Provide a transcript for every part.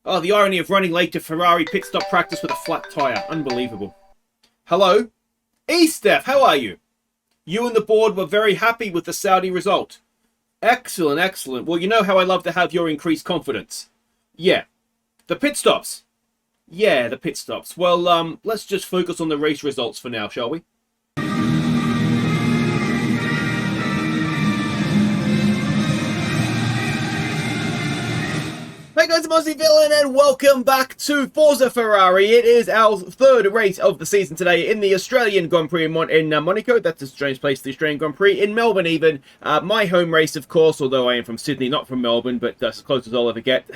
Oh, the irony of running late to Ferrari pit stop practice with a flat tyre. Unbelievable. Hello? Steph, how are you? You and the board were very happy with the Saudi result. Excellent, excellent. Well, you know how I love to have your increased confidence. Yeah. The pit stops. Yeah, the pit stops. Well, let's just focus on the race results for now, shall we? Hey guys, I'm Aussie Villain and welcome back to Forza Ferrari. It is our third race of the season today in the Australian Grand Prix in Monaco. That's a strange place, the Australian Grand Prix. In Melbourne even. My home race, of course, although I am from Sydney, not from Melbourne, but that's as close as I'll ever get.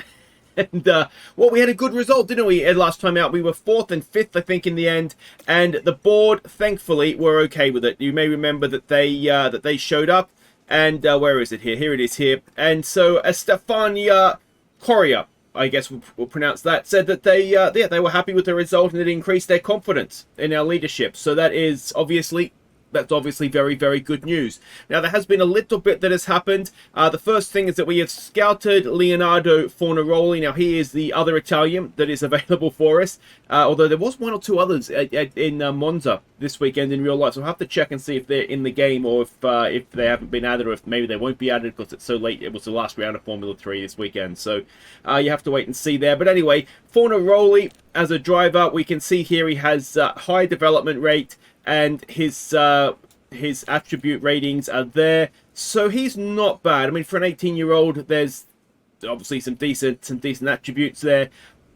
And, well, we had a good result, didn't we? Last time out, we were 4th and 5th, I think, in the end. And the board, thankfully, were okay with it. You may remember that they showed up. And where is it here? Here it is here. And so, Stefania Coria, I guess we'll pronounce that, said that they were happy with the result and it increased their confidence in our leadership. So that's obviously very, very good news. Now, there has been a little bit that has happened. The first thing is that we have scouted Leonardo Fornaroli. Now, he is the other Italian that is available for us, although there was one or two others in Monza this weekend in real life. So we'll have to check and see if they're in the game or if they haven't been added or if maybe they won't be added because it's so late. It was the last round of Formula 3 this weekend. So you have to wait and see there. But anyway, Fornaroli as a driver, we can see here he has high development rate. And his attribute ratings are there, so he's not bad. I mean, for an 18-year-old, there's obviously some decent attributes there.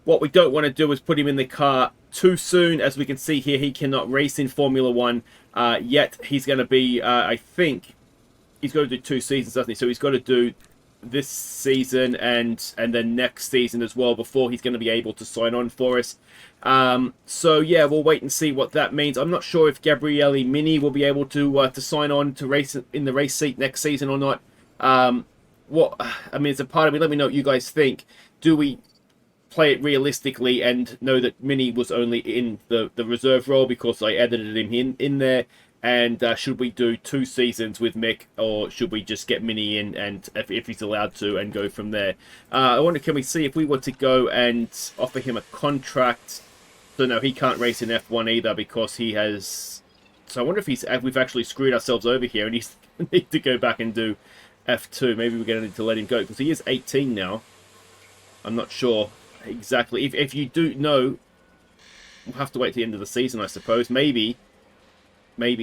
What we don't want to do is put him in the car too soon. As we can see here, he cannot race in Formula 1 yet. He's going to be, I think, he's got to do 2 seasons, doesn't he? So he's got to do this season and then next season as well before he's going to be able to sign on for us. So yeah, we'll wait and see what that means. I'm not sure if Gabriele Mini will be able to sign on to race in the race seat next season or not. What I mean, it's a part of me. Let me know what you guys think. Do we play it realistically and know that Mini was only in the reserve role because I edited him in there? And should we do 2 seasons with Mick, or should we just get Mini in and if he's allowed to and go from there? I wonder, can we see if we were to go and offer him a contract? So no, he can't race in F1 either because he has. So I wonder if we've actually screwed ourselves over here and he's need to go back and do F2. Maybe we're going to need to let him go because he is 18 now. I'm not sure exactly. If you do know, we'll have to wait to the end of the season, I suppose. Maybe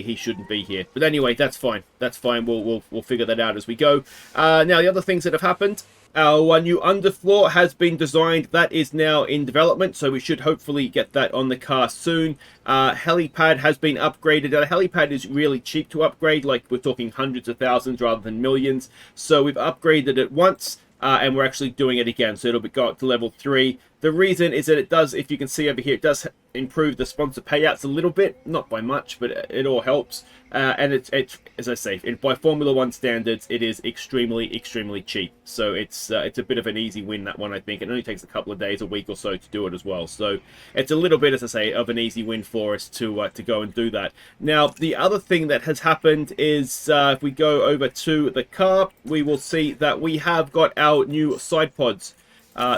he shouldn't be here. But anyway, that's fine. That's fine. We'll figure that out as we go. Now, the other things that have happened. Our new underfloor has been designed. That is now in development, so we should hopefully get that on the car soon. Helipad has been upgraded. The helipad is really cheap to upgrade, like we're talking hundreds of thousands rather than millions. So we've upgraded it once, and we're actually doing it again. So it'll go up to level 3. The reason is that it does, if you can see over here, it does improve the sponsor payouts a little bit. Not by much, but it all helps. And it's as I say, by Formula 1 standards, it is extremely, extremely cheap. So it's a bit of an easy win, that one, I think. It only takes a couple of days, a week or so to do it as well. So it's a little bit, as I say, of an easy win for us to go and do that. Now, the other thing that has happened is if we go over to the car, we will see that we have got our new side pods.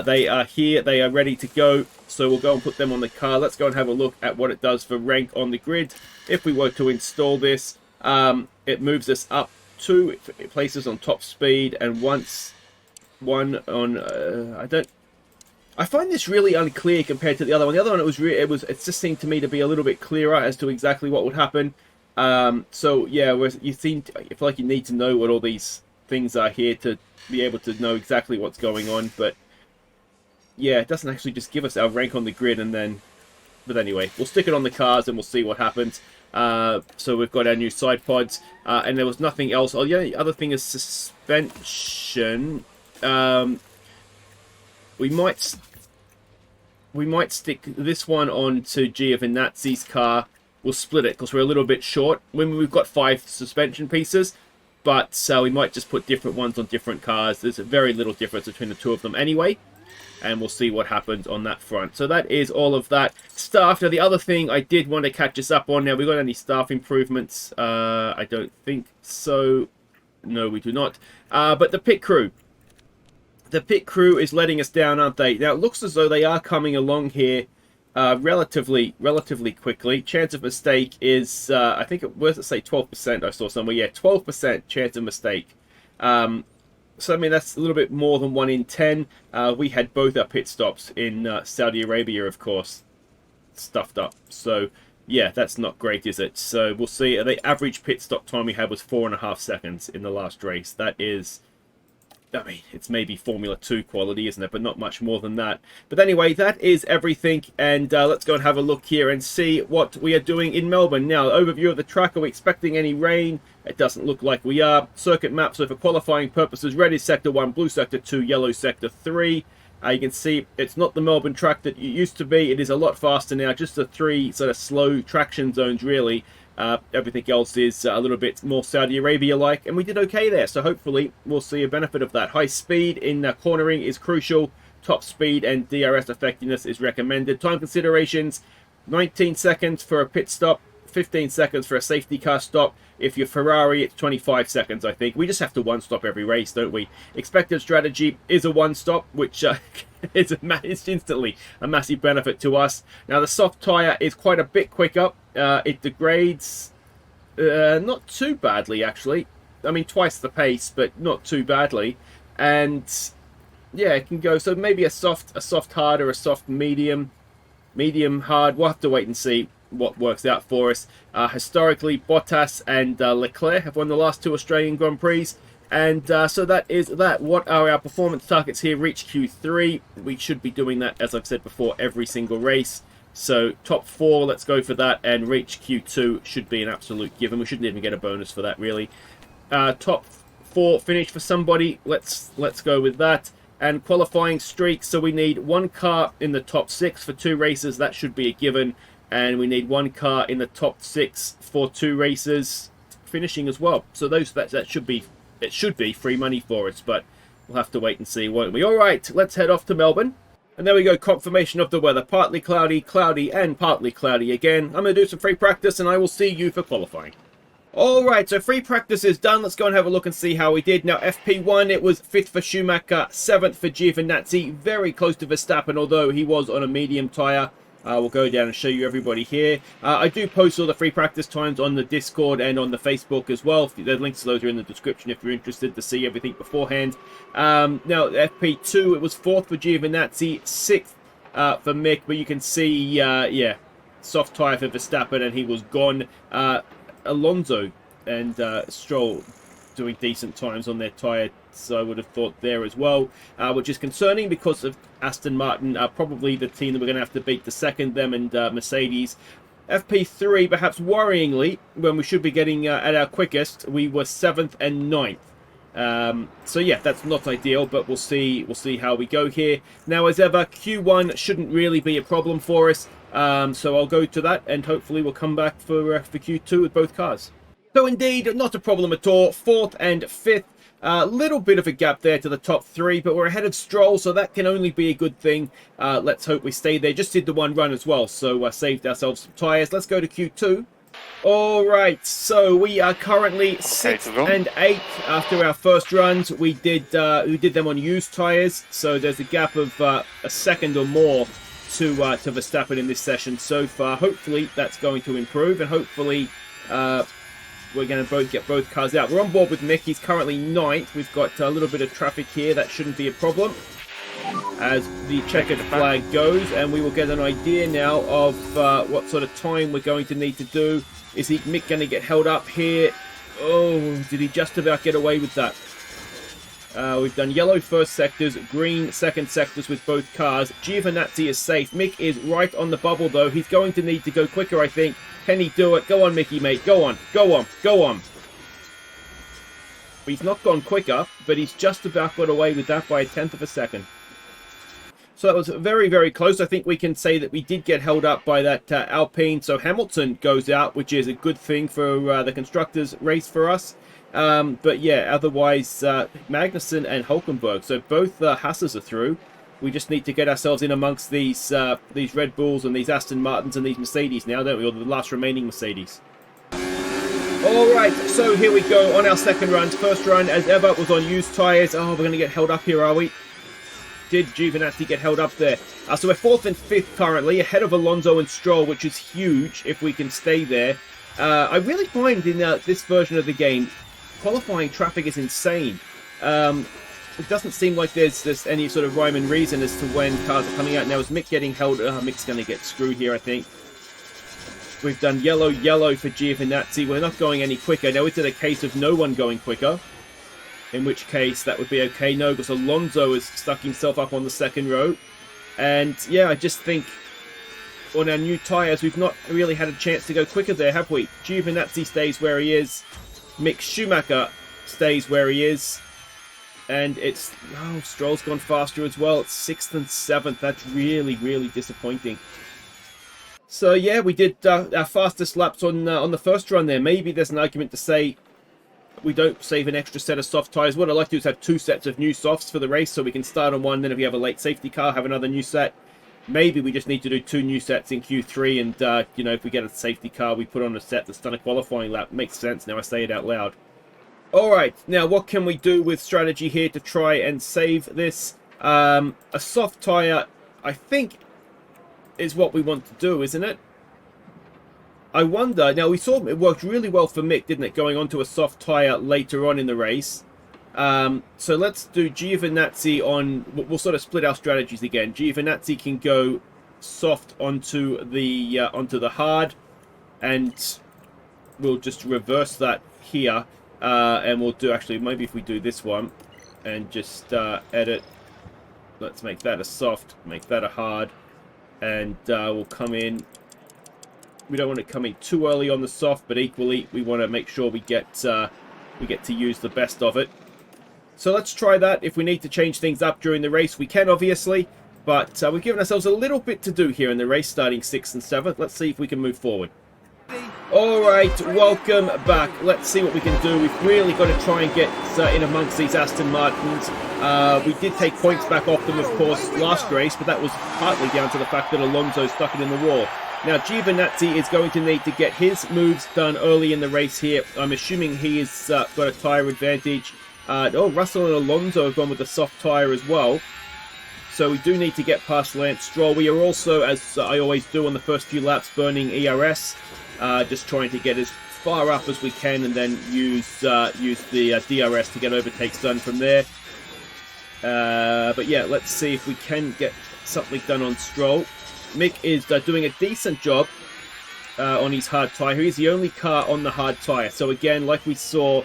They are here, they are ready to go, so we'll go and put them on the car. Let's go and have a look at what it does for rank on the grid. If we were to install this, it moves us up 2 places on top speed and one on, I find this really unclear compared to the other one. The other one, it just seemed to me to be a little bit clearer as to exactly what would happen. So yeah, I feel like you need to know what all these things are here to be able to know exactly what's going on, but yeah, it doesn't actually just give us our rank on the grid and then... But anyway, we'll stick it on the cars and we'll see what happens. So we've got our new side pods. And there was nothing else. Oh, yeah, the other thing is suspension. We might stick this one on to Giovinazzi's car. We'll split it because we're a little bit short. We've got 5 suspension pieces. But we might just put different ones on different cars. There's a very little difference between the 2 of them anyway. And we'll see what happens on that front. So that is all of that stuff. Now, the other thing I did want to catch us up on. Now, we got any staff improvements? I don't think so. No, we do not. But the pit crew. The pit crew is letting us down, aren't they? Now, it looks as though they are coming along here relatively quickly. Chance of mistake is, I think, where does it say 12%? I saw somewhere. Yeah, 12% chance of mistake. So, I mean, that's a little bit more than 1 in 10. We had both our pit stops in Saudi Arabia, of course, stuffed up. So, yeah, that's not great, is it? So, we'll see. The average pit stop time we had was 4.5 seconds in the last race. That is, I mean, it's maybe Formula 2 quality, isn't it? But not much more than that. But anyway, that is everything. And let's go and have a look here and see what we are doing in Melbourne. Now, overview of the track. Are we expecting any rain? It doesn't look like we are. Circuit map. So for qualifying purposes, red is Sector 1, blue Sector 2, yellow Sector 3. You can see it's not the Melbourne track that it used to be. It is a lot faster now. Just the 3 sort of slow traction zones, really. Everything else is a little bit more Saudi Arabia-like, and we did okay there, so hopefully we'll see a benefit of that. High speed in cornering is crucial. Top speed and DRS effectiveness is recommended. Time considerations, 19 seconds for a pit stop, 15 seconds for a safety car stop. If you're Ferrari, it's 25 seconds, I think. We just have to one-stop every race, don't we? Expected strategy is a one-stop, which is instantly a massive benefit to us. Now, the soft tyre is quite a bit quicker. It degrades not too badly, actually. I mean, twice the pace, but not too badly. And, yeah, it can go. So maybe a soft hard or a soft medium hard. We'll have to wait and see what works out for us. Historically, Bottas and Leclerc have won the last 2 Australian Grand Prix. And so that is that. What are our performance targets here? Reach Q3. We should be doing that, as I've said before, every single race. So top 4, let's go for that. And reach Q2 should be an absolute given. We shouldn't even get a bonus for that, really. Top 4 finish for somebody. Let's go with that. And qualifying streak. So we need 1 car in the top 6 for 2 races. That should be a given. And we need 1 car in the top 6 for 2 races finishing as well. So that should be, it should be free money for us, but we'll have to wait and see, won't we? All right, let's head off to Melbourne. And there we go, confirmation of the weather. Partly cloudy, cloudy, and partly cloudy again. I'm going to do some free practice, and I will see you for qualifying. All right, so free practice is done. Let's go and have a look and see how we did. Now, FP1, it was 5th for Schumacher, 7th for Giovinazzi. Very close to Verstappen, although he was on a medium tyre. We'll go down and show you everybody here. I do post all the free practice times on the Discord and on the Facebook as well. The links to those are in the description if you're interested to see everything beforehand. Now, FP2, it was 4th for Giovinazzi, 6th for Mick, but you can see, yeah, soft tyre for Verstappen, and he was gone. Alonso and Stroll doing decent times on their tyre, so I would have thought there as well, which is concerning because of Aston Martin, probably the team that we're going to have to beat the second, them and Mercedes. FP3, perhaps worryingly, when we should be getting at our quickest, we were 7th and 9th. So yeah, that's not ideal, but we'll see how we go here. Now, as ever, Q1 shouldn't really be a problem for us, so I'll go to that, and hopefully we'll come back for Q2 with both cars. So indeed, not a problem at all. 4th and 5th. A little bit of a gap there to the top 3, but we're ahead of Stroll, so that can only be a good thing. Let's hope we stay there. Just did the 1 run as well, so saved ourselves some tyres. Let's go to Q2. All right, so we are currently 6th and 8th after our first runs. We did them on used tyres, so there's a gap of a second or more to Verstappen in this session so far. Hopefully that's going to improve, and hopefully we're going to get both cars out. We're on board with Mick. He's currently 9th. We've got a little bit of traffic here. That shouldn't be a problem as the checkered flag goes, and we will get an idea now of what sort of time we're going to need to do. Is Mick going to get held up here? Oh, did he just about get away with that? We've done yellow first sectors, green second sectors with both cars. Giovinazzi is safe. Mick is right on the bubble, though. He's going to need to go quicker, I think. Can he do it? Go on, Mickey, mate. Go on. Go on. Go on. He's not gone quicker, but he's just about got away with that by a 1/10 of a second. So that was very, very close. I think we can say that we did get held up by that Alpine. So Hamilton goes out, which is a good thing for the Constructors' race for us. But yeah, otherwise, Magnussen and Hulkenberg. So both Haas's are through. We just need to get ourselves in amongst these Red Bulls and these Aston Martins and these Mercedes now, don't we? Or the last remaining Mercedes. All right, so here we go on our second run. First run, as ever, was on used tyres. Oh, we're going to get held up here, are we? did Giovinazzi get held up there. So we're 4th and 5th currently, ahead of Alonso and Stroll, which is huge if we can stay there. I really find in this version of the game, qualifying traffic is insane. It doesn't seem like there's any sort of rhyme and reason as to when cars are coming out. Now, is Mick getting held? Mick's going to get screwed here, I think. We've done yellow, yellow for Giovinazzi. We're not going any quicker. Now, is it a case of no one going quicker? In which case, that would be okay. No, because Alonso has stuck himself up on the second row. And, yeah, I just think on our new tyres, we've not really had a chance to go quicker there, have we? Giovinazzi stays where he is. Mick Schumacher stays where he is. And it's... Oh, Stroll's gone faster as well. It's 6th and 7th. That's really, really disappointing. So, yeah, we did our fastest laps on the first run there. Maybe there's an argument to say we don't save an extra set of soft tyres. What I'd like to do is have 2 sets of new softs for the race so we can start on one. Then if we have a late safety car, have another new set. Maybe we just need to do 2 new sets in Q3. And, you know, if we get a safety car, we put on a set that's done a qualifying lap. Makes sense now I say it out loud. Alright, now what can we do with strategy here to try and save this? A soft tyre, I think, is what we want to do, isn't it? I wonder, now we saw it worked really well for Mick, didn't it, going onto a soft tyre later on in the race. So let's do Giovinazzi on, we'll sort of split our strategies again. Giovinazzi can go soft onto the hard, and we'll just reverse that here. And we'll do, actually, maybe if we do this one and just edit, let's make that a soft, make that a hard, and we'll come in. We don't want to come in too early on the soft, but equally we want to make sure we get to use the best of it. So let's try that. If we need to change things up during the race, we can, obviously, but we've given ourselves a little bit to do here in the race, starting 6th and 7th. Let's see if we can move forward. Alright, welcome back. Let's see what we can do. We've really got to try and get in amongst these Aston Martins. We did take points back off them, of course, last race, but that was partly down to the fact that Alonso stuck it in the wall. Now, Giovinazzi is going to need to get his moves done early in the race here. I'm assuming he has got a tyre advantage. Russell and Alonso have gone with the soft tyre as well. So we do need to get past Lance Stroll. We are also, as I always do on the first few laps, burning ERS. Just trying to get as far up as we can and then use the DRS to get overtakes done from there. But yeah, let's see if we can get something done on Stroll. Mick is doing a decent job on his hard tyre. He's the only car on the hard tyre. So again, like we saw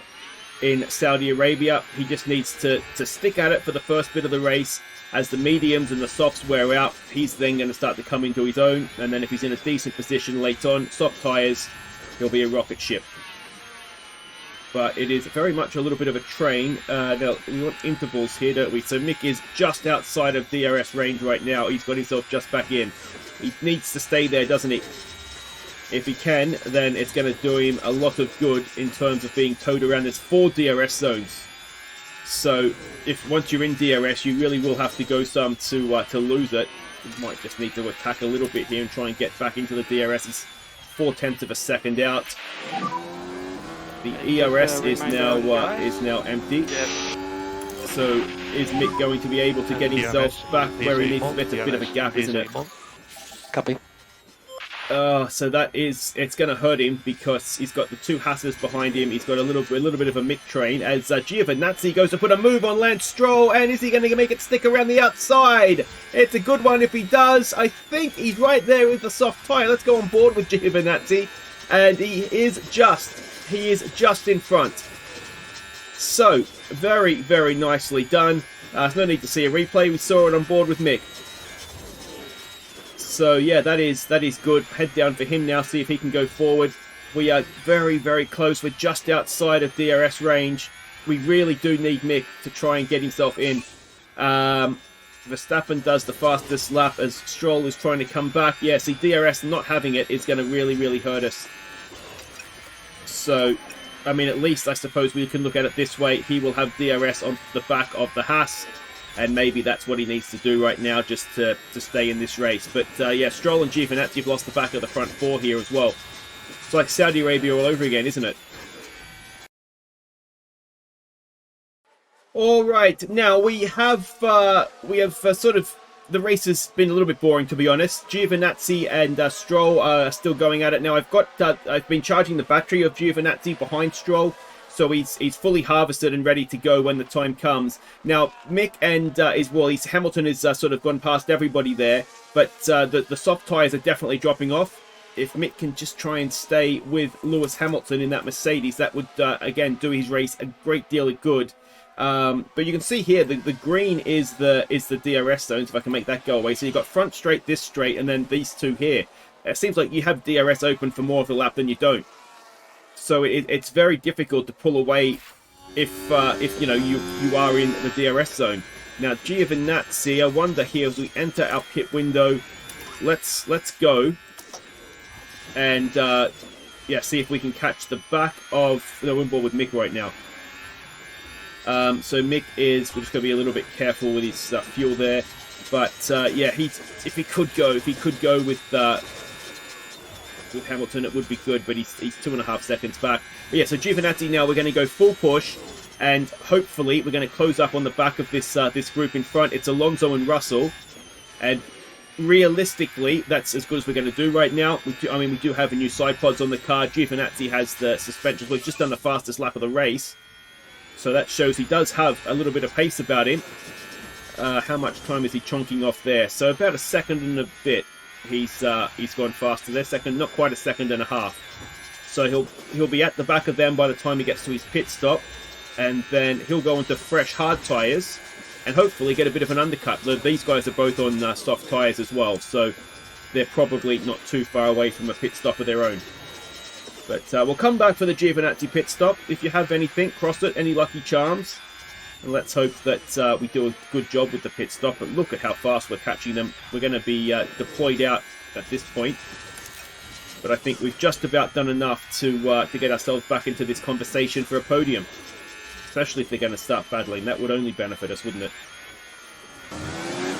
in Saudi Arabia, he just needs to stick at it for the first bit of the race. As the mediums and the softs wear out, he's then going to start to come into his own. And then if he's in a decent position late on, soft tyres, he'll be a rocket ship. But it is very much a little bit of a train. Now, we want intervals here, don't we? So Mick is just outside of DRS range right now. He's got himself just back in. He needs to stay there, doesn't he? If he can, then it's going to do him a lot of good in terms of being towed around. There's 4 DRS zones. So, if once you're in DRS, you really will have to go some to lose it. You might just need to attack a little bit here and try and get back into the DRS. It's 0.4 of a second out. The ERS is now empty. So, is Mick going to be able to get himself back where he needs? That's a bit of a gap, isn't it? Copy. So that is, it's going to hurt him because he's got the 2 Hasses behind him. He's got a little bit of a Mick train as Giovinazzi goes to put a move on Lance Stroll, and is he going to make it stick around the outside? It's a good one if he does. I think he's right there with the soft tyre. Let's go on board with Giovinazzi, and he is just in front. So very, very nicely done. There's no need to see a replay. We saw it on board with Mick. So yeah, that is good. Head down for him now, see if he can go forward. We are very, very close. We're just outside of DRS range. We really do need Mick to try and get himself in. Verstappen does the fastest lap as Stroll is trying to come back. Yeah, see, DRS not having it is going to really, really hurt us. So, I mean, at least I suppose we can look at it this way. He will have DRS on the back of the Haas. And maybe that's what he needs to do right now just to stay in this race. But yeah, Stroll and Giovinazzi have lost the back of the front 4 here as well. It's like Saudi Arabia all over again, isn't it? All right, now we have sort of, the race has been a little bit boring, to be honest. Giovinazzi and Stroll are still going at it now. I've been charging the battery of Giovinazzi behind Stroll, so he's fully harvested and ready to go when the time comes. Now Mick and Hamilton has sort of gone past everybody there, but the soft tyres are definitely dropping off. If Mick can just try and stay with Lewis Hamilton in that Mercedes, that would again do his race a great deal of good. But you can see here the green is the DRS zones. If I can make that go away, so you've got front straight, this straight, and then these two here. It seems like you have DRS open for more of the lap than you don't. So it's very difficult to pull away if you know you are in the DRS zone. Now Giovinazzi, I wonder here as we enter our pit window, let's go and yeah, see if we can catch the back of we're on board with Mick right now. So Mick we're just going to be a little bit careful with his fuel there, but yeah, if he could go with Hamilton, it would be good, but he's 2.5 seconds back. But yeah, so Giovinazzi now, we're going to go full push, and hopefully we're going to close up on the back of this this group in front. It's Alonso and Russell, and realistically, that's as good as we're going to do right now. We do have a new side pods on the car. Giovinazzi has the suspensions. We've just done the fastest lap of the race, so that shows he does have a little bit of pace about him. How much time is he chonking off there? So about a second and a bit. He's gone faster there. Not quite a second and a half. So he'll be at the back of them by the time he gets to his pit stop, and then he'll go into fresh hard tyres and hopefully get a bit of an undercut. These guys are both on soft tyres as well, so they're probably not too far away from a pit stop of their own. But we'll come back for the Giovinazzi pit stop. If you have anything, cross it, any lucky charms. And let's hope that we do a good job with the pit stop. But look at how fast we're catching them. We're going to be deployed out at this point. But I think we've just about done enough to get ourselves back into this conversation for a podium. Especially if they're going to start battling. That would only benefit us, wouldn't it?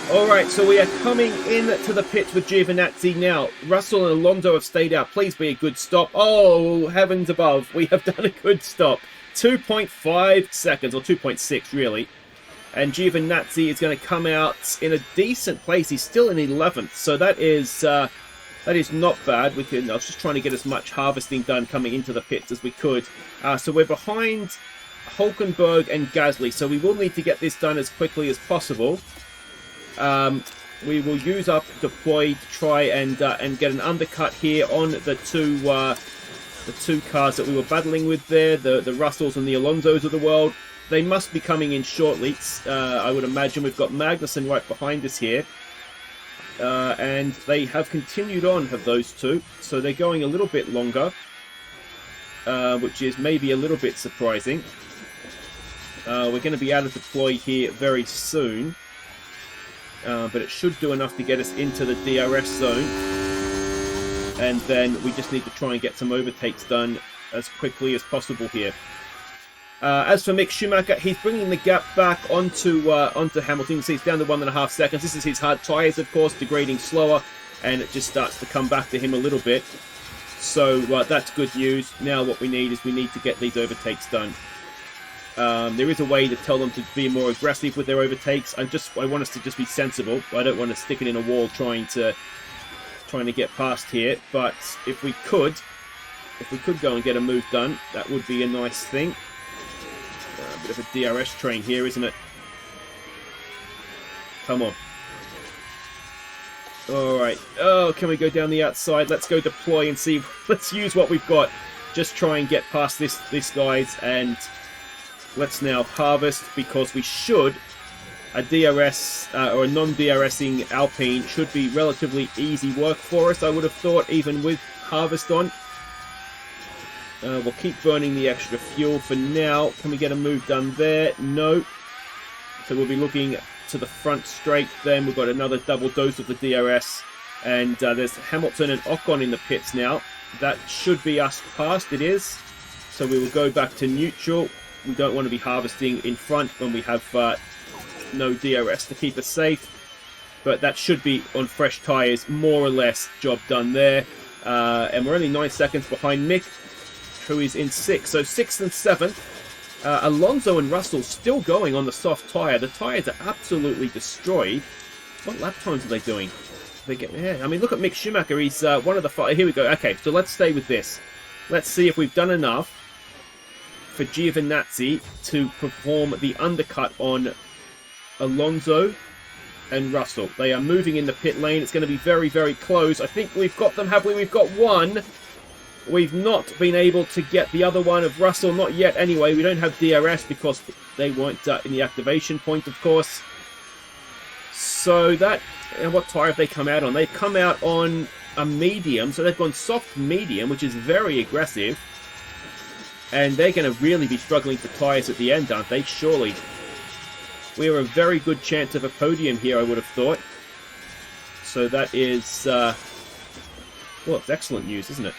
Alright, so we are coming in to the pits with Giovinazzi now. Russell and Alonso have stayed out. Please be a good stop. Oh, heavens above. We have done a good stop. 2.5 seconds, or 2.6 really. And Giovinazzi is going to come out in a decent place. He's still in 11th, so that is not bad. I was just trying to get as much harvesting done coming into the pits as we could. So we're behind Hulkenberg and Gasly, so we will need to get this done as quickly as possible. We will use up deploy to try and get an undercut here on the two cars that we were battling with there, the Russells and the Alonsos of the world. They must be coming in shortly. I would imagine we've got Magnussen right behind us here. And they have continued on, have those two. So they're going a little bit longer, which is maybe a little bit surprising. We're going to be out of deploy here very soon. But it should do enough to get us into the DRS zone. And then we just need to try and get some overtakes done as quickly as possible here. As for Mick Schumacher, he's bringing the gap back onto Hamilton. You can see it's down to 1.5 seconds. This is his hard tyres, of course, degrading slower, and it just starts to come back to him a little bit. So that's good news. Now what we need to get these overtakes done. There is a way to tell them to be more aggressive with their overtakes. I want us to just be sensible. I don't want to stick it in a wall trying to get past here. But if we could go and get a move done, that would be a nice thing. A bit of a DRS train here, isn't it? Come on. Alright. Oh, can we go down the outside? Let's go deploy and see. Let's use what we've got. Just try and get past this guys, and let's now harvest, because we should. A DRS or a non-DRSing Alpine should be relatively easy work for us, I would have thought, even with harvest on. We'll keep burning the extra fuel for now. Can we get a move done there? No. So we'll be looking to the front straight then. We've got another double dose of the DRS. And there's Hamilton and Ocon in the pits now. That should be us past. It is. So we will go back to neutral. We don't want to be harvesting in front when we have no DRS to keep us safe. But that should be on fresh tyres, more or less. Job done there. And we're only 9 seconds behind Mick, who is in 6th. So 6th and 7th. Alonso and Russell still going on the soft tyre. The tyres are absolutely destroyed. What lap times are they doing? Yeah, I mean, look at Mick Schumacher. He's one of the five. Here we go. Okay, so let's stay with this. Let's see if we've done enough for Giovinazzi to perform the undercut on Alonso and Russell. They are moving in the pit lane. It's going to be very, very close. I think we've got them, have we? We've got one. We've not been able to get the other one of Russell. Not yet, anyway. We don't have DRS because they weren't in the activation point, of course. So that... And what tyre have they come out on? They've come out on a medium. So they've gone soft medium, which is very aggressive. And they're going to really be struggling for tyres at the end, aren't they? Surely. We have a very good chance of a podium here, I would have thought. So that is... well, it's excellent news, isn't it?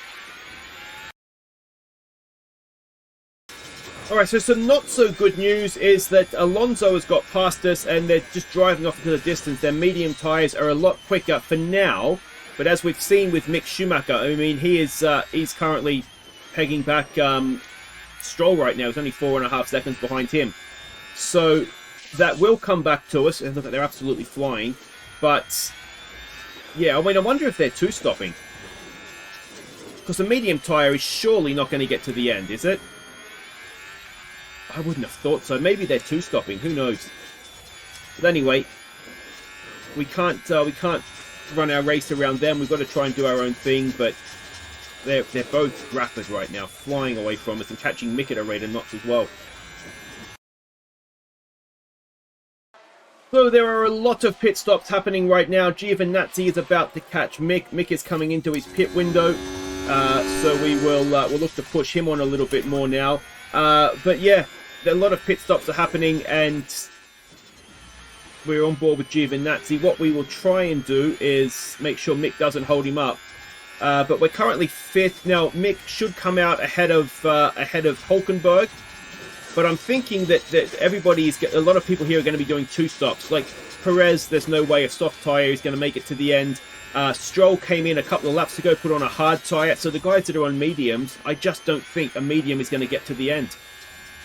Alright, so some not so good news is that Alonso has got past us and they're just driving off into the distance. Their medium tyres are a lot quicker for now. But as we've seen with Mick Schumacher, I mean, he's currently pegging back Stroll right now. He's only 4.5 seconds behind him. So that will come back to us. And look, they're absolutely flying. But, yeah, I mean, I wonder if they're two-stopping. Because the medium tyre is surely not going to get to the end, is it? I wouldn't have thought so. Maybe they're two-stopping. Who knows? But anyway, we can't run our race around them. We've got to try and do our own thing. But they're both rapid right now, flying away from us and catching Mick at a rate of knots as well. So there are a lot of pit stops happening right now. Giovinazzi is about to catch Mick. Mick is coming into his pit window. So we'll look to push him on a little bit more now. But yeah, a lot of pit stops are happening and we're on board with Giovinazzi. What we will try and do is make sure Mick doesn't hold him up. But we're currently 5th. Now, Mick should come out ahead of Hulkenberg. But I'm thinking that a lot of people here are going to be doing two stops. Like Perez, there's no way a soft tyre is going to make it to the end. Stroll came in a couple of laps ago, put on a hard tyre. So the guys that are on mediums, I just don't think a medium is going to get to the end.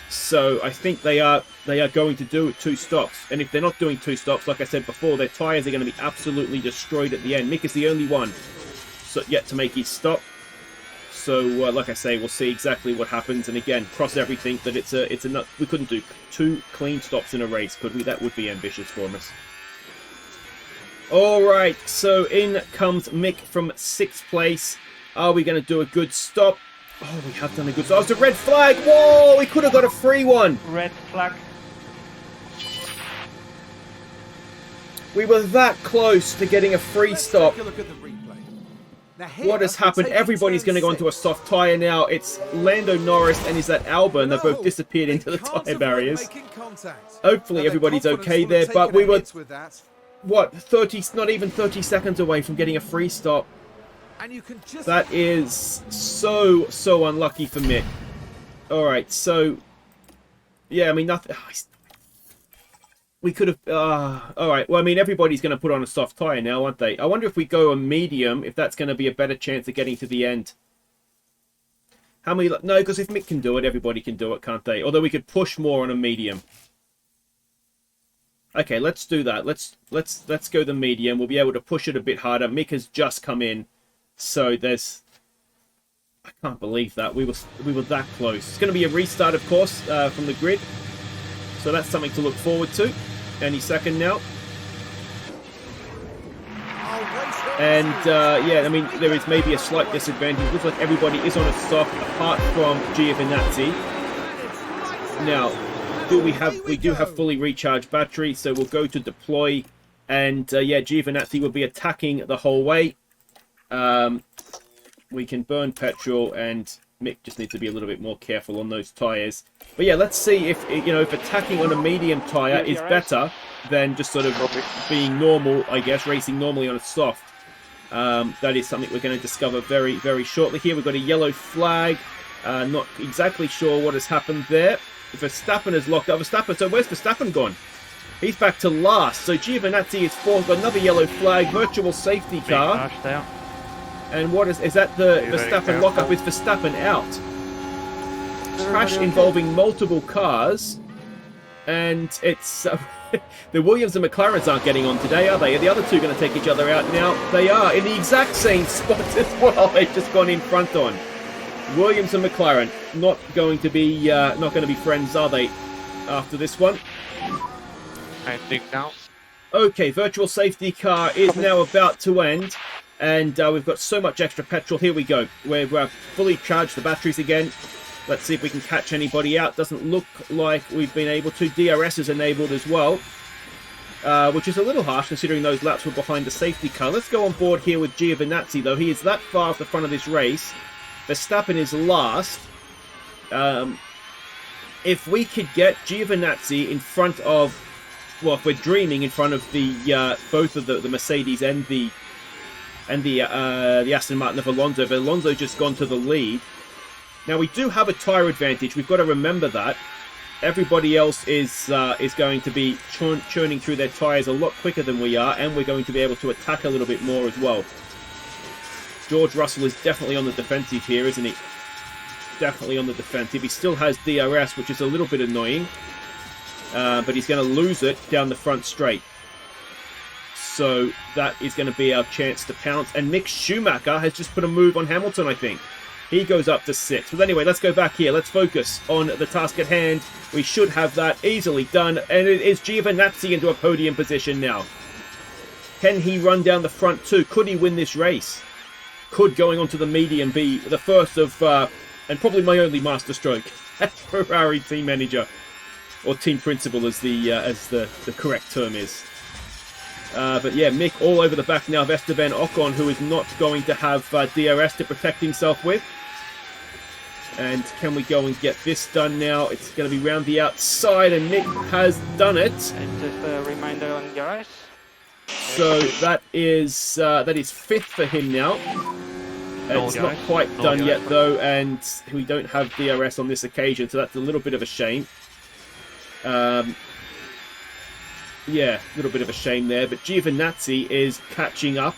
So I think they are going to do two stops. And if they're not doing two stops, like I said before, their tyres are going to be absolutely destroyed at the end. Mick is the only one yet to make his stop. So like I say, we'll see exactly what happens. And again, cross everything that it's a nut. We couldn't do two clean stops in a race, could we? That would be ambitious for us. Alright, so in comes Mick from 6th place. Are we going to do a good stop? Oh, we have done a good stop. Oh, it's a red flag! Whoa, we could have got a free one! Red flag. We were that close to getting a free stop. What has happened? Everybody's going to go onto a soft tyre now. It's Lando Norris and is that Albon. They've both disappeared into the tyre barriers. Hopefully everybody's okay there, but we were... What, 30, not even 30 seconds away from getting a free stop. That is so unlucky for Mick. Alright, so... Yeah, I mean, nothing... We could have... Alright, well, I mean, everybody's going to put on a soft tyre now, aren't they? I wonder if we go a medium, if that's going to be a better chance of getting to the end. How many... No, because if Mick can do it, everybody can do it, can't they? Although we could push more on a medium. Okay, let's do that. Let's go the medium. We'll be able to push it a bit harder. Mick has just come in, so there's... I can't believe that we were that close. It's going to be a restart, of course, from the grid, so that's something to look forward to. Any second now. And yeah, I mean, there is maybe a slight disadvantage. Looks like everybody is on a soft, apart from Giovinazzi. Now. We do have fully recharged battery, so we'll go to deploy, and yeah, Giovinazzi will be attacking the whole way. We can burn petrol, and Mick just needs to be a little bit more careful on those tyres. But yeah, let's see if if attacking on a medium tyre is better than just sort of being normal, I guess, racing normally on a soft. That is something we're going to discover very, very shortly. Here we've got a yellow flag. Not exactly sure what has happened there. Verstappen has locked up. Verstappen, so where's Verstappen gone? He's back to last. So Giovinazzi is fourth. Got another yellow flag. Virtual safety car. And what is that the Verstappen lockup? Is Verstappen out? crash involving multiple cars, and it's the Williams and McLarens aren't getting on today, are they? Are the other two going to take each other out now? They are in the exact same spot as well. They've just gone in front on. Williams and McLaren not going to be friends, are they? After this one, I think now. Okay, virtual safety car is now about to end, and we've got so much extra petrol. Here we go. We've fully charged the batteries again. Let's see if we can catch anybody out. Doesn't look like we've been able to. DRS is enabled as well, which is a little harsh considering those laps were behind the safety car. Let's go on board here with Giovinazzi, though. He is that far off the front of this race. Verstappen is last. If we could get Giovinazzi in front of, well, if we're dreaming in front of the both of the Mercedes and the Aston Martin of Alonso, if Alonso's just gone to the lead. Now we do have a tyre advantage. We've got to remember that. Everybody else is going to be churning through their tyres a lot quicker than we are, and we're going to be able to attack a little bit more as well. George Russell is definitely on the defensive here, isn't he? Definitely on the defensive. He still has DRS, which is a little bit annoying, but he's going to lose it down the front straight. So that is going to be our chance to pounce. And Mick Schumacher has just put a move on Hamilton, I think. He goes up to 6th. But anyway, let's go back here. Let's focus on the task at hand. We should have that easily done. And it is Giovinazzi into a podium position now. Can he run down the front too? Could he win this race? Could going onto the medium be the first of, and probably my only masterstroke as Ferrari team manager, or team principal as the correct term is. But yeah, Mick all over the back now of Esteban Ocon, who is not going to have DRS to protect himself with. And can we go and get this done now? It's going to be round the outside, and Mick has done it. And just a reminder on DRS. So that is 5th for him now. It's not quite done yet though, and we don't have DRS on this occasion, so that's a little bit of a shame. Yeah, a little bit of a shame there, but Giovinazzi is catching up.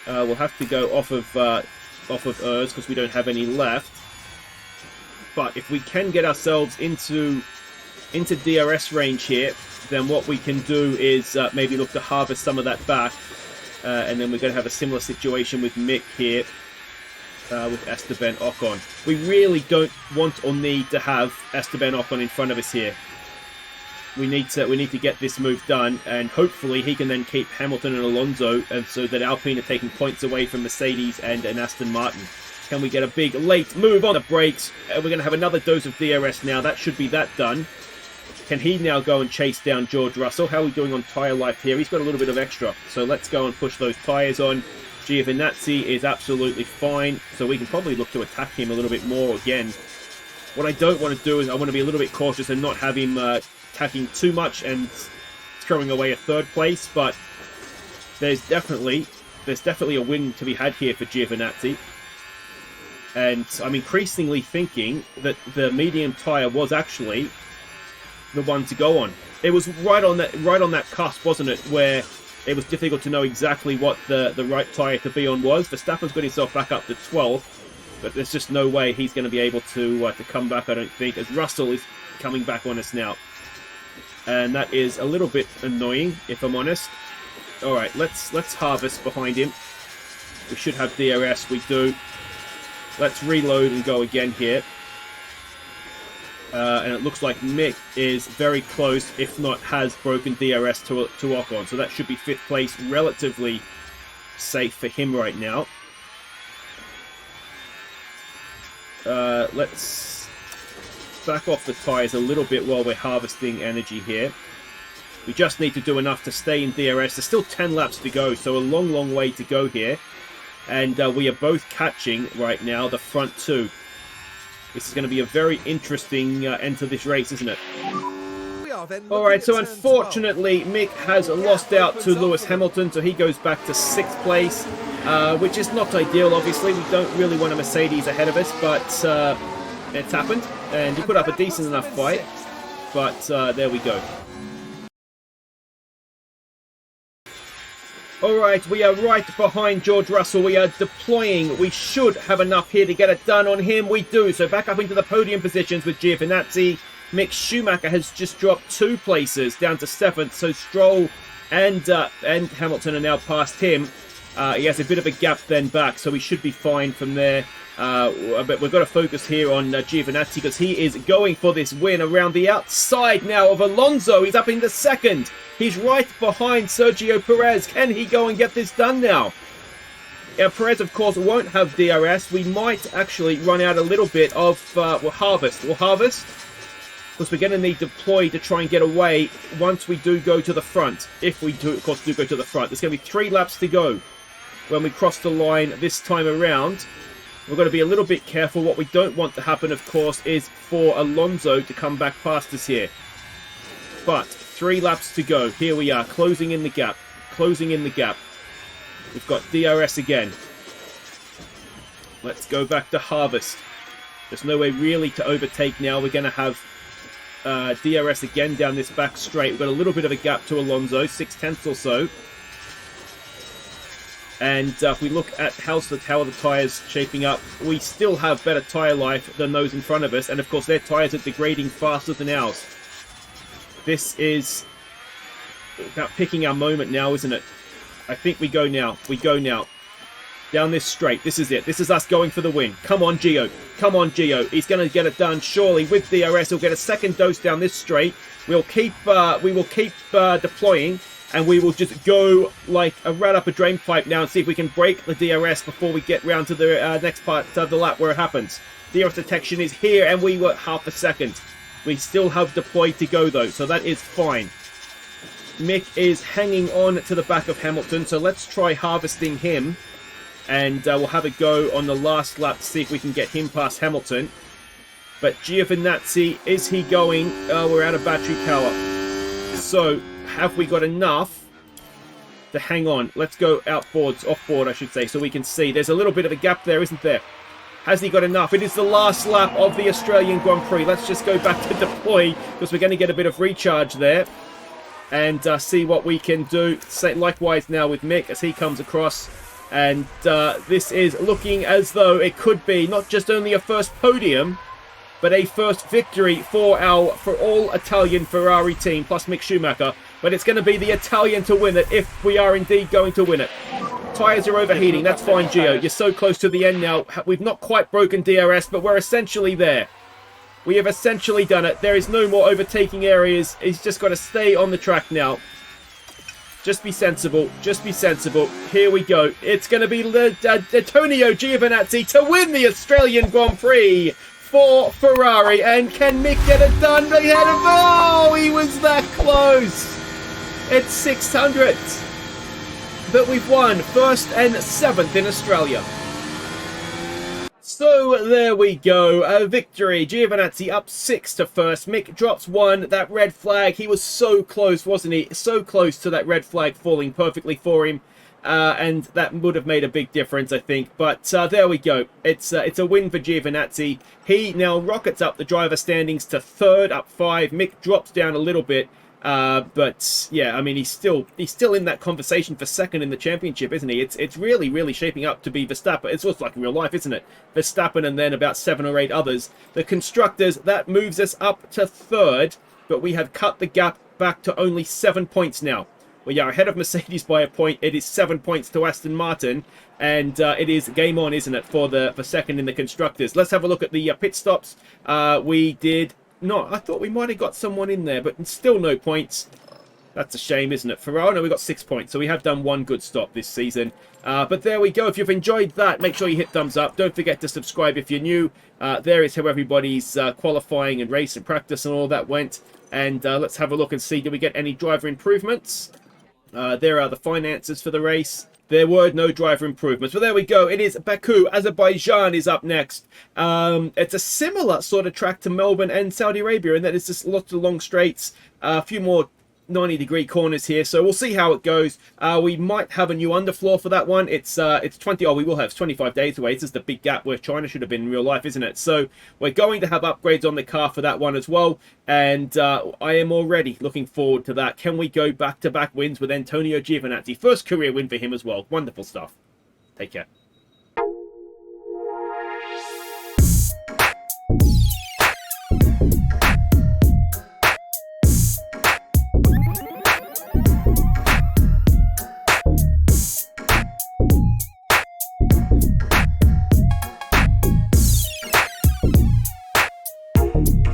We'll have to go off of Urs because we don't have any left. But if we can get ourselves into DRS range here, then what we can do is maybe look to harvest some of that back. And then we're going to have a similar situation with Mick here, with Esteban Ocon. We really don't want or need to have Esteban Ocon in front of us here. We need to get this move done, and hopefully he can then keep Hamilton and Alonso, and so that Alpine are taking points away from Mercedes and Aston Martin. Can we get a big late move on the brakes? We're going to have another dose of DRS now. That should be that done. Can he now go and chase down George Russell? How are we doing on tyre life here? He's got a little bit of extra. So let's go and push those tyres on. Giovinazzi is absolutely fine. So we can probably look to attack him a little bit more again. What I don't want to do is I want to be a little bit cautious and not have him attacking too much and throwing away a 3rd place. But there's definitely a win to be had here for Giovinazzi. And I'm increasingly thinking that the medium tyre was actually the one to go on. It was right on that cusp, wasn't it, where it was difficult to know exactly what the right tyre to be on was. Verstappen's got himself back up to 12th, but there's just no way he's going to be able to come back, I don't think, as Russell is coming back on us now. And that is a little bit annoying, if I'm honest. Alright, let's harvest behind him. We should have DRS, we do. Let's reload and go again here. And it looks like Mick is very close, if not has broken DRS to Ocon. So that should be 5th place, relatively safe for him right now. Let's back off the tyres a little bit while we're harvesting energy here. We just need to do enough to stay in DRS. There's still 10 laps to go, so a long, long way to go here. And we are both catching right now the front two. This is going to be a very interesting end to this race, isn't it? Alright, so unfortunately, Mick has lost out to Lewis Hamilton, so he goes back to 6th place, which is not ideal, obviously. We don't really want a Mercedes ahead of us, but it's happened, and he put up a decent enough fight, but there we go. All right, we are right behind George Russell. We are deploying. We should have enough here to get it done on him. We do. So back up into the podium positions with Giovinazzi. Mick Schumacher has just dropped 2 places down to 7th. So Stroll and Hamilton are now past him. He has a bit of a gap then back, so we should be fine from there. But we've got to focus here on Giovinazzi because he is going for this win around the outside now of Alonso. He's up into 2nd. He's right behind Sergio Perez. Can he go and get this done now? Perez, of course, won't have DRS. We might actually run out a little bit of harvest. We'll harvest because we're going to need deploy to try and get away once we do go to the front. If we do, of course, do go to the front. There's going to be 3 laps to go when we cross the line this time around. We've got to be a little bit careful. What we don't want to happen, of course, is for Alonso to come back past us here. But 3 laps to go. Here we are, closing in the gap. Closing in the gap. We've got DRS again. Let's go back to harvest. There's no way really to overtake now. We're going to have DRS again down this back straight. We've got a little bit of a gap to Alonso, 6/10 or so. And if we look at how the tyres shaping up, we still have better tyre life than those in front of us. And of course, their tyres are degrading faster than ours. This is about picking our moment now, isn't it? I think we go now. We go now. Down this straight. This is it. This is us going for the win. Come on, Gio. Come on, Gio. He's going to get it done. Surely with DRS, he'll get a 2nd dose down this straight. We will keep deploying. And we will just go like a rat up a drain pipe now and see if we can break the DRS before we get round to the next part of the lap where it happens. DRS detection is here and we were half a second. We still have deployed to go though, so that is fine. Mick is hanging on to the back of Hamilton, so let's try harvesting him. And we'll have a go on the last lap to see if we can get him past Hamilton. But Giovinazzi, is he going? We're out of battery power. So, have we got enough to hang on? Let's go off board, I should say, so we can see. There's a little bit of a gap there, isn't there? Has he got enough? It is the last lap of the Australian Grand Prix. Let's just go back to deploy because we're going to get a bit of recharge there and see what we can do. Likewise now with Mick as he comes across. And this is looking as though it could be not just only a first podium, but a first victory for all Italian Ferrari team, plus Mick Schumacher. But it's going to be the Italian to win it if we are indeed going to win it. Tyres are overheating. That's fine, Gio. You're so close to the end now. We've not quite broken DRS, but we're essentially there. We have essentially done it. There is no more overtaking areas. He's just got to stay on the track now. Just be sensible. Just be sensible. Here we go. It's going to be Antonio Giovinazzi to win the Australian Grand Prix for Ferrari. And can Mick get it done? Oh, he was that close. It's 600th. But we've won 1st and 7th in Australia. So there we go, a victory. Giovinazzi up 6 to 1st. Mick drops 1. That red flag, he was so close, wasn't he? So close to that red flag falling perfectly for him. And that would have made a big difference, I think. But there we go. It's a win for Giovinazzi. He now rockets up the driver standings to 3rd, up 5. Mick drops down a little bit. But yeah, I mean, he's still in that conversation for 2nd in the championship, isn't he? It's really, really shaping up to be Verstappen. It's just like in real life, isn't it? Verstappen and then about 7 or 8 others. The constructors, that moves us up to 3rd, but we have cut the gap back to only 7 points now. We are ahead of Mercedes by a point. It is 7 points to Aston Martin, and it is game on, isn't it, for 2nd in the constructors. Let's have a look at the pit stops. We did. No, I thought we might have got someone in there, but still no points. That's a shame, isn't it? Ferrari, no, we got 6 points, so we have done 1 good stop this season. But there we go. If you've enjoyed that, make sure you hit thumbs up. Don't forget to subscribe if you're new. There is how everybody's qualifying and race and practice and all that went. And let's have a look and see, did we get any driver improvements? There are the finances for the race. There were no driver improvements. But there we go. It is Baku. Azerbaijan is up next. It's a similar sort of track to Melbourne and Saudi Arabia in that it's just lots of long straights, a few more 90-degree corners here, so we'll see how it goes. We might have a new underfloor for that one. It's 20. Oh, we will have 25 days away. This is the big gap where China should have been in real life, isn't it? So we're going to have upgrades on the car for that one as well, and I am already looking forward to that. Can we go back-to-back wins with Antonio Giovinazzi? First career win for him as well. Wonderful stuff. Take care.